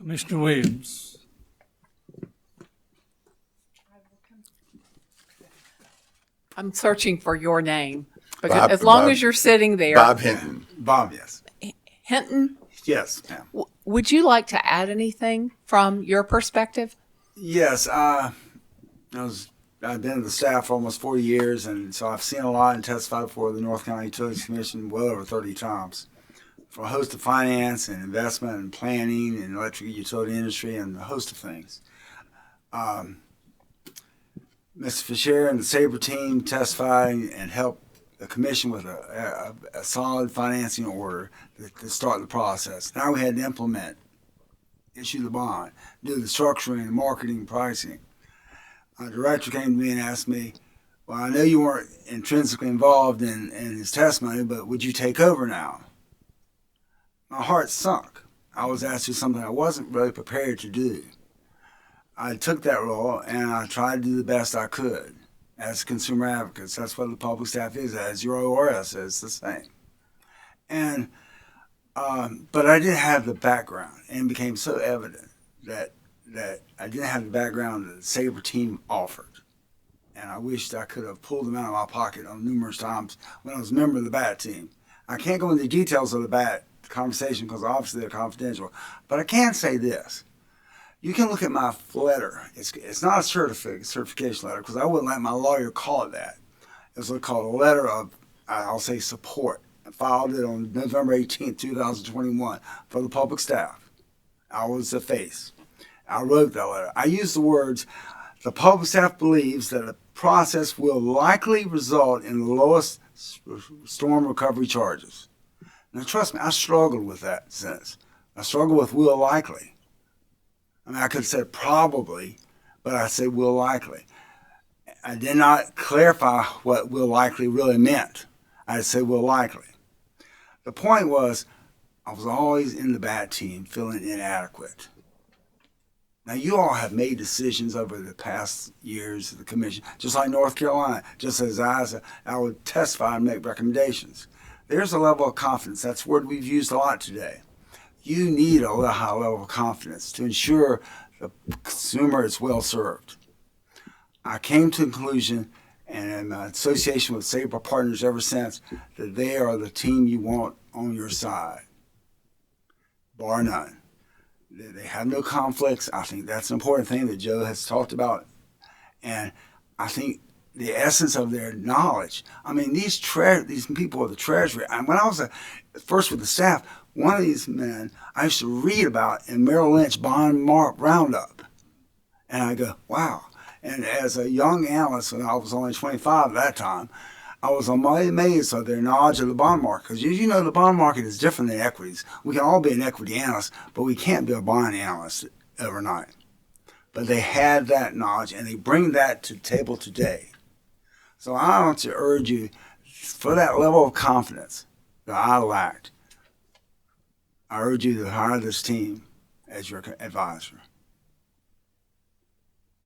Commissioner Williams. I'm searching for your name. Because Bob- as long Bob- as you're sitting there. Bob Hinton. Bob, yes. Hinton, Yes, ma'am. would you like to add anything from your perspective? Yes, I've been in the staff for almost 40 years, and so I've seen a lot and testified before the North Carolina Utilities Commission well over 30 times. For a host of finance and investment and planning and electric utility industry and a host of things. Mr. Fisher and the Sabre team testified and helped the commission with a solid financing order to start the process. Now we had to implement, issue the bond, do the structuring, marketing, pricing. A director came to me and asked me, well, I know you weren't intrinsically involved in his testimony, but would you take over now? My heart sunk. I was asked to do something I wasn't really prepared to do. I took that role and I tried to do the best I could as consumer advocates. That's what the public staff is, as your ORS is the same. And but I didn't have the background, and it became so evident that I didn't have the background that the Sabre team offered. And I wished I could have pulled them out of my pocket on numerous times when I was a member of the BAT team. I can't go into the details of the BAT conversation because obviously they're confidential, but I can say this. You can look at my letter. It's not a certification letter because I wouldn't let my lawyer call it that. It's what's called a letter of, I'll say, support. I filed it on November 18th, 2021 for the public staff. I was the face. I wrote that letter. I used the words, the public staff believes that the process will likely result in the lowest storm recovery charges. Now, trust me, I struggled with that sentence. I struggled with will likely. I mean, I could have said probably, but I said will likely. I did not clarify what will likely really meant. I said will likely. The point was, I was always in the BAT team feeling inadequate. Now, you all have made decisions over the past years of the commission, just like North Carolina, just as I would testify and make recommendations. There's a level of confidence. That's a word we've used a lot today. You need a high level of confidence to ensure the consumer is well served. I came to the conclusion, and in association with Sabre partners ever since, that they are the team you want on your side, bar none. They have no conflicts. I think that's an important thing that Joe has talked about. And I think the essence of their knowledge. I mean, these people are the treasury. And when I was first with the staff, one of these men I used to read about in Merrill Lynch Bond Roundup. And I go, wow. And as a young analyst, when I was only 25 at that time, I was amazed of their knowledge of the bond market. Because you know the bond market is different than equities. We can all be an equity analyst, but we can't be a bond analyst overnight. But they had that knowledge, and they bring that to the table today. So I want to urge you, for that level of confidence that I lacked, I urge you to hire this team as your advisor.